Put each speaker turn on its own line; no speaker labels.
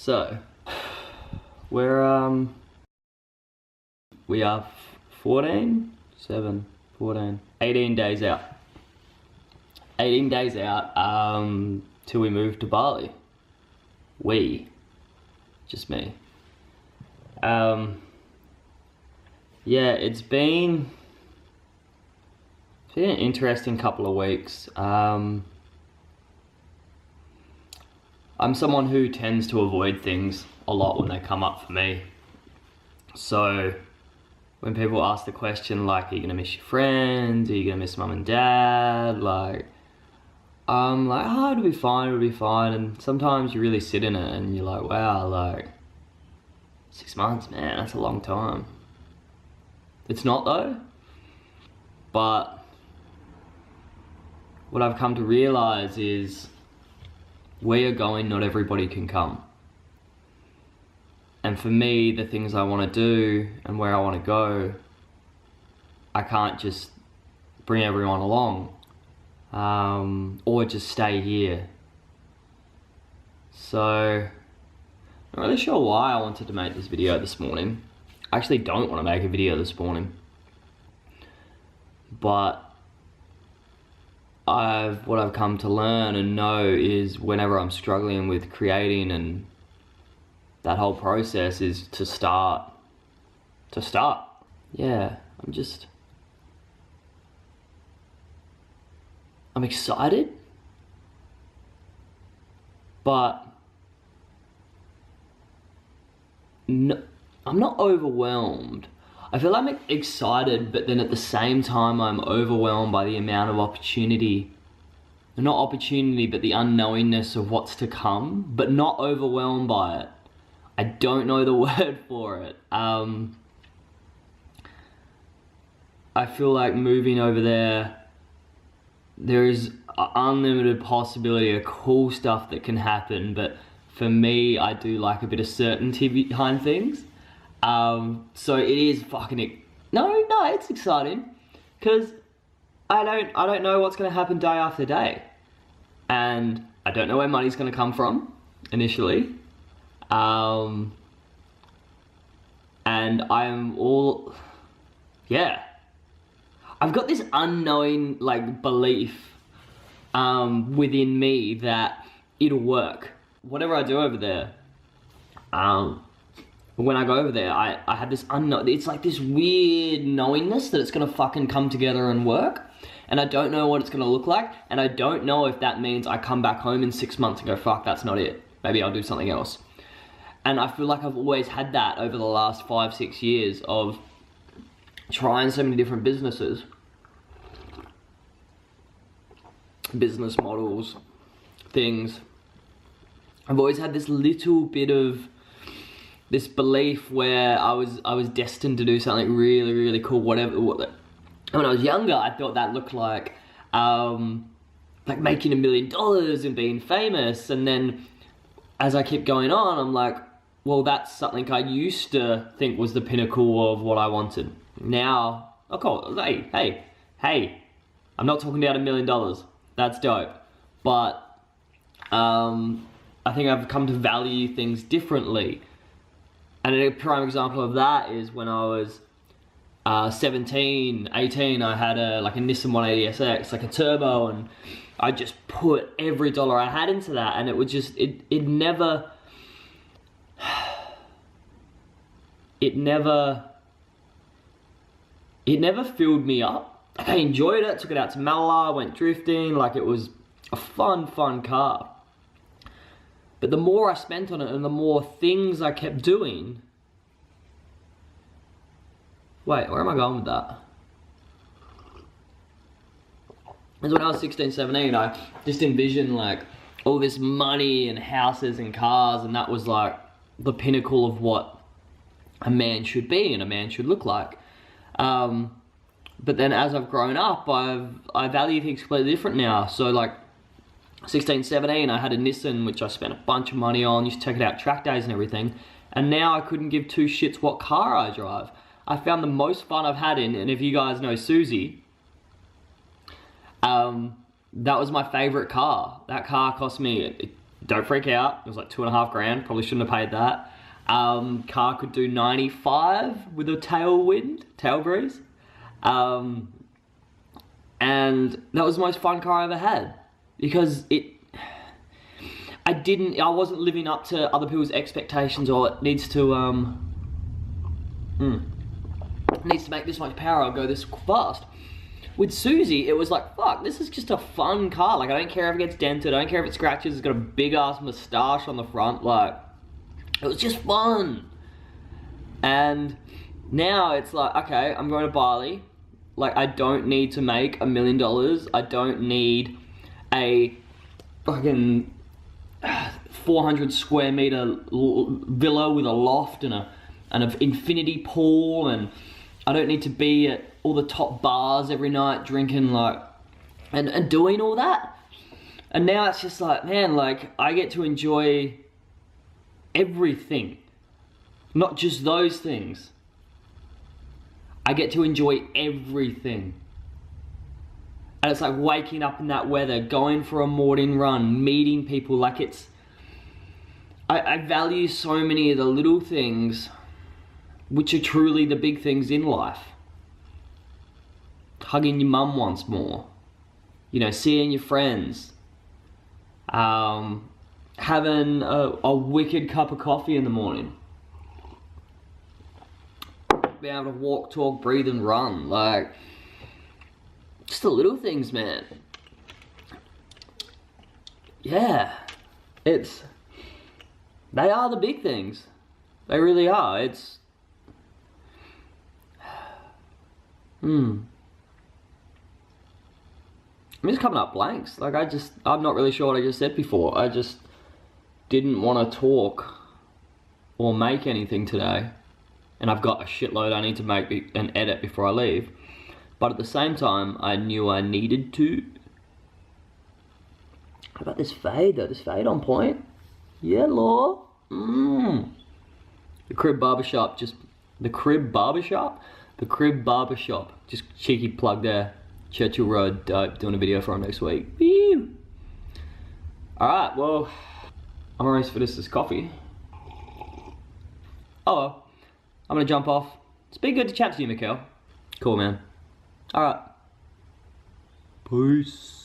So, we are 18 days out. 18 days out, till we move to Bali. Just me. Yeah, it's been an interesting couple of weeks. I'm someone who tends to avoid things a lot when they come up for me. So when people ask the question like, are you gonna miss your friends? Are you gonna miss mum and dad? Like, I'm like, oh, it'll be fine. And sometimes you really sit in it and you're like, wow, like 6 months, man, that's a long time. It's not though, but what I've come to realize is where you're going, not everybody can come. And for me, the things I want to do and where I want to go, I can't just bring everyone along, or just stay here. So, I'm not really sure why I wanted to make this video this morning. I actually don't want to make a video this morning. But what I've come to learn and know is whenever I'm struggling with creating and that whole process is to start. Yeah, I'm excited, but no, I'm not overwhelmed. I feel I'm excited, but then at the same time I'm overwhelmed by the amount of opportunity. Not opportunity, but the unknowingness of what's to come, but not overwhelmed by it. I don't know the word for it. I feel like moving over there is unlimited possibility of cool stuff that can happen, but for me, I do like a bit of certainty behind things. So it is fucking, no, it's exciting, because I don't know what's gonna happen day after day. And I don't know where money's gonna come from, initially. And I'm all, yeah. I've got this unknowing, like, belief, within me that it'll work. Whatever I do over there, when I go over there, I have this unknown, it's like this weird knowingness that it's gonna fucking come together and work. And I don't know what it's gonna look like. And I don't know if that means I come back home in 6 months and go, fuck, that's not it. Maybe I'll do something else. And I feel like I've always had that over the last 5-6 years of trying so many different businesses. Business models, things. I've always had this little bit of this belief where I was destined to do something really, really cool, whatever. When I was younger, I thought that looked like making $1 million and being famous. And then as I keep going on, I'm like, well, that's something I used to think was the pinnacle of what I wanted. Now, okay, hey, I'm not talking about $1 million. That's dope. But I think I've come to value things differently. And a prime example of that is when I was 17, 18, I had a Nissan 180SX, like a turbo, and I just put every dollar I had into that, and it would just, it never filled me up. Like, I enjoyed it, took it out to Malala, went drifting, like it was a fun car. But the more I spent on it and the more things I kept doing. Wait, where am I going with that? Because when I was 16, 17, I just envisioned like all this money and houses and cars, and that was like the pinnacle of what a man should be and a man should look like. But then as I've grown up, I value things completely different now. So like 16, 17, I had a Nissan, which I spent a bunch of money on, used to take it out track days and everything. And now I couldn't give two shits what car I drive. I found the most fun I've had in, and if you guys know Susie, that was my favorite car. That car cost me Don't freak out. It was like 2.5 grand. Probably shouldn't have paid that. Car could do 95 with a tail breeze. And that was the most fun car I ever had, because I wasn't living up to other people's expectations, or it needs to make this much power or go this fast. With Susie, it was like, fuck, this is just a fun car. Like, I don't care if it gets dented, I don't care if it scratches, it's got a big ass moustache on the front, like, it was just fun. And now it's like, okay, I'm going to Bali. Like, I don't need to make $1 million. I don't need a fucking 400 square meter villa with a loft and an infinity pool, and I don't need to be at all the top bars every night drinking, like, and doing all that. And now it's just like, man, like, I get to enjoy everything, not just those things. I get to enjoy everything. And it's like waking up in that weather, going for a morning run, meeting people. Like, it's, I value so many of the little things, which are truly the big things in life. Hugging your mum once more, you know, seeing your friends, having a wicked cup of coffee in the morning, being able to walk, talk, breathe and run. Like, just the little things, man. Yeah, they are the big things. They really are. I'm just coming up blanks. Like, I'm not really sure what I just said before. I just didn't want to talk or make anything today. And I've got a shitload I need to make and edit before I leave. But at the same time, I knew I needed to. How about this fade though? This fade on point? Yellow. The Crib Barbershop, just cheeky plug there. Churchill Road, dope, doing a video for him next week. Woo! Alright, well, I'm gonna finish this coffee. Oh well, I'm gonna jump off. It's been good to chat to you, Mikhail. Cool, man. Alright. Peace.